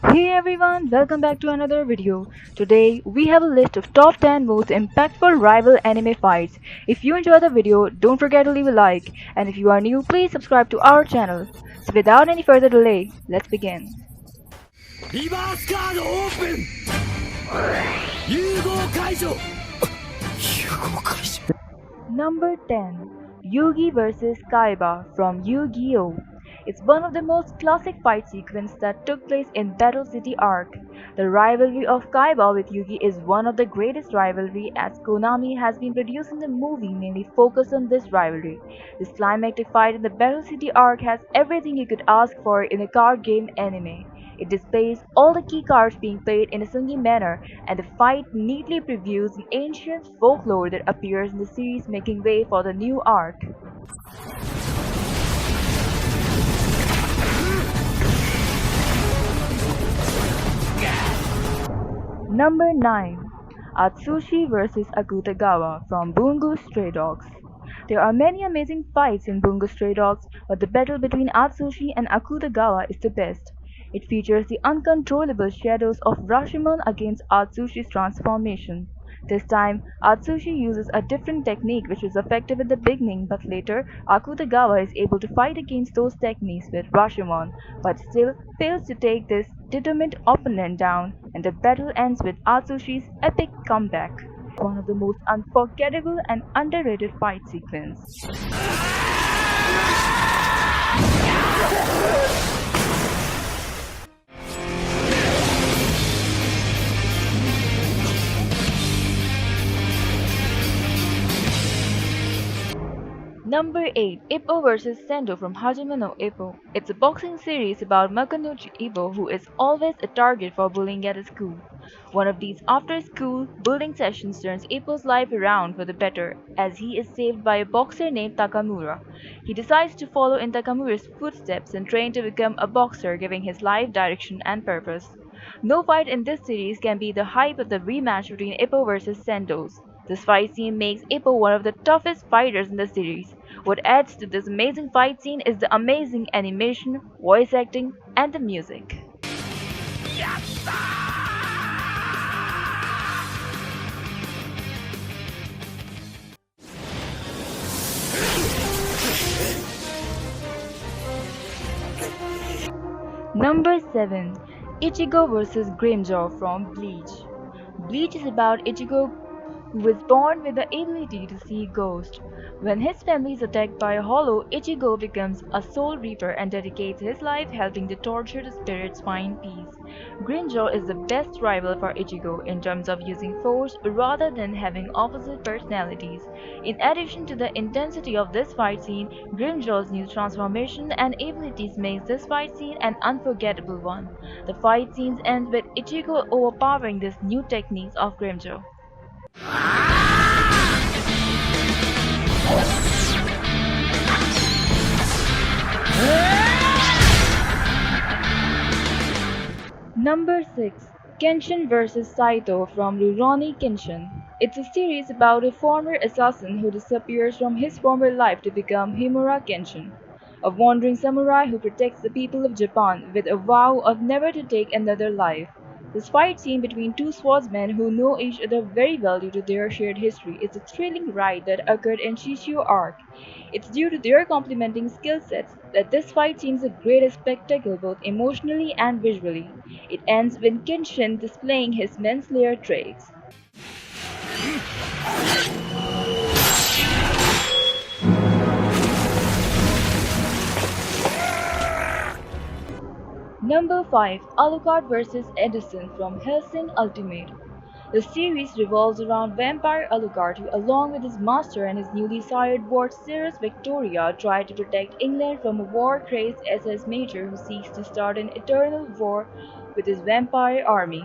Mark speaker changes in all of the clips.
Speaker 1: Hey everyone, welcome back to another video. Today we have a list of top 10 most impactful rival anime fights. If you enjoy the video, don't forget to leave a like, and if you are new, please subscribe to our channel. So without any further delay, let's begin.
Speaker 2: リバースカードオープン融合解除融合解除
Speaker 1: Number 10. Yugi vs KAIBA from Yu-Gi-Oh! It's one of the most classic fight sequences that took place in Battle City arc. The rivalry of KAIBA with Yugi is one of the greatest rivalry as Konami has been producing the movie mainly focused on this rivalry. This climactic fight in the Battle City arc has everything you could ask for in a card game anime. It displays all the key cards being played in a singing manner, and the fight neatly previews the ancient folklore that appears in the series, making way for the new arc. Number 9. ATSUSHI vs AKUTAGAWA from Bungou Stray Dogs. There are many amazing fights in Bungo Stray Dogs, but the battle between Atsushi and Akutagawa is the best. It features the uncontrollable shadows of Rashomon against Atsushi's transformation. This time, Atsushi uses a different technique which was effective in the beginning, but later Akutagawa is able to fight against those techniques with Rashomon, but still fails to take this determined opponent down, and the battle ends with Atsushi's epic comeback. One of the most unforgettable and underrated fight sequences. Number 8. IPPO vs SENDO from Hajime no Ippo. It's a boxing series about Makanouchi Ippo who is always a target for bullying at his school. One of these after-school bullying sessions turns Ippo's life around for the better as he is saved by a boxer named Takamura. He decides to follow in Takamura's footsteps and train to become a boxer, giving his life direction and purpose. No fight in this series can be the hype of the rematch between Ippo vs Sendo's. This fight scene makes Ippo one of the toughest fighters in the series. What adds to this amazing fight scene is the amazing animation, voice acting, and the music. Number 7. Ichigo vs GRIMMJOW from Bleach. Bleach is about Ichigo who was born with the ability to see ghosts. When his family is attacked by a hollow, Ichigo becomes a soul reaper and dedicates his life helping the tortured spirits find peace. GRIMMJOW is the best rival for Ichigo in terms of using force rather than having opposite personalities. In addition to the intensity of this fight scene, GRIMMJOW's new transformation and abilities makes this fight scene an unforgettable one. The fight scenes end with Ichigo overpowering these new techniques of GRIMMJOW. Number 6. Kenshin vs Saito from Rurouni Kenshin. It's a series about a former assassin who disappears from his former life to become Himura Kenshin, a wandering samurai who protects the people of Japan with a vow of never to take another life. This fight scene between two swordsmen who know each other very well due to their shared history is a thrilling ride that occurred in Shishio arc. It's due to their complementing skill sets that this fight scene is a great spectacle both emotionally and visually. It ends with Kenshin displaying his manslayer traits. Number 5. Alucard vs Edison from Hellsing Ultimate. The series revolves around vampire Alucard who, along with his master and his newly sired ward Cirrus Victoria, try to protect England from a war-crazed SS Major who seeks to start an eternal war with his vampire army.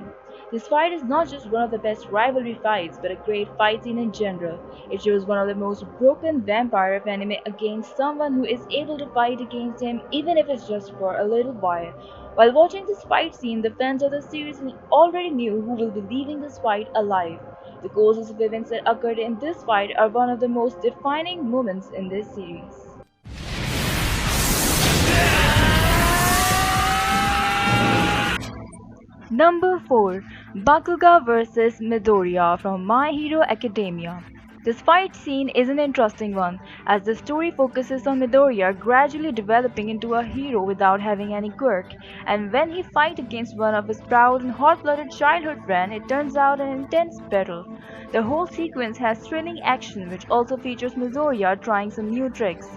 Speaker 1: This fight is not just one of the best rivalry fights, but a great fight scene in general. It shows one of the most broken vampire of anime against someone who is able to fight against him even if it's just for a little while. While watching this fight scene, the fans of the series already knew who will be leaving this fight alive. The courses of events that occurred in this fight are one of the most defining moments in this series. Number 4. Bakugo vs Midoriya from My Hero Academia. This fight scene is an interesting one, as the story focuses on Midoriya gradually developing into a hero without having any quirk, and when he fights against one of his proud and hot-blooded childhood friend, it turns out an intense battle. The whole sequence has thrilling action which also features Midoriya trying some new tricks.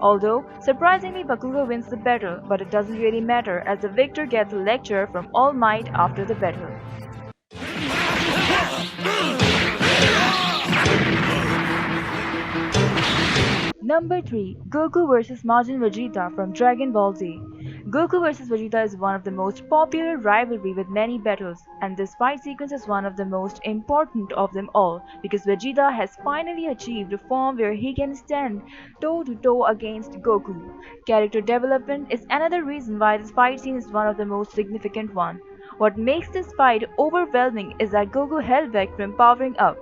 Speaker 1: Although, surprisingly Bakugo wins the battle, but it doesn't really matter as the victor gets a lecture from All Might after the battle. Number 3. Goku vs Majin Vegeta from Dragon Ball Z. Goku vs Vegeta is one of the most popular rivalry with many battles, and this fight sequence is one of the most important of them all because Vegeta has finally achieved a form where he can stand toe to toe against Goku. Character development is another reason why this fight scene is one of the most significant one. What makes this fight overwhelming is that Goku held back from powering up.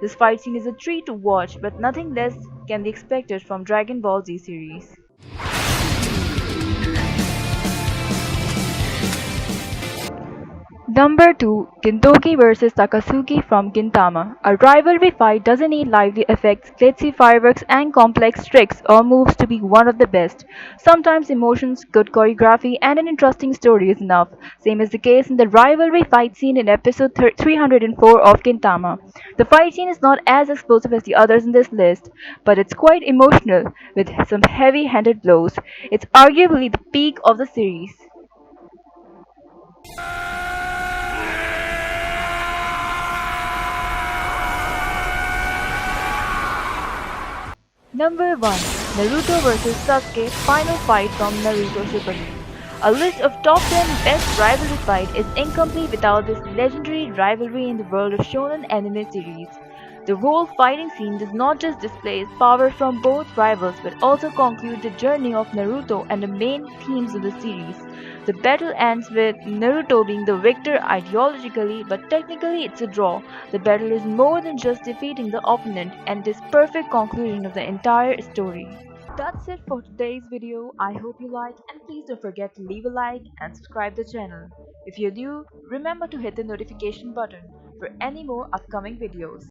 Speaker 1: This fight scene is a treat to watch, but nothing less can be expected from Dragon Ball Z series. Number 2. Gintoki vs Takasugi from Gintama. A rivalry fight doesn't need lively effects, glitzy fireworks, and complex tricks or moves to be one of the best. Sometimes emotions, good choreography, and an interesting story is enough. Same is the case in the rivalry fight scene in episode 304 of Gintama. The fight scene is not as explosive as the others in this list, but it's quite emotional with some heavy-handed blows. It's arguably the peak of the series. Number 1. Naruto vs Sasuke Final Fight from Naruto Shippoden. A list of top 10 best rivalry fight is incomplete without this legendary rivalry in the world of shonen anime series. The whole fighting scene does not just display power from both rivals but also conclude the journey of Naruto and the main themes of the series. The battle ends with Naruto being the victor ideologically, but technically it's a draw. The battle is more than just defeating the opponent, and it is perfect conclusion of the entire story. That's it for today's video. I hope you like, and please don't forget to leave a like and subscribe the channel. If you're new, remember to hit the notification button for any more upcoming videos.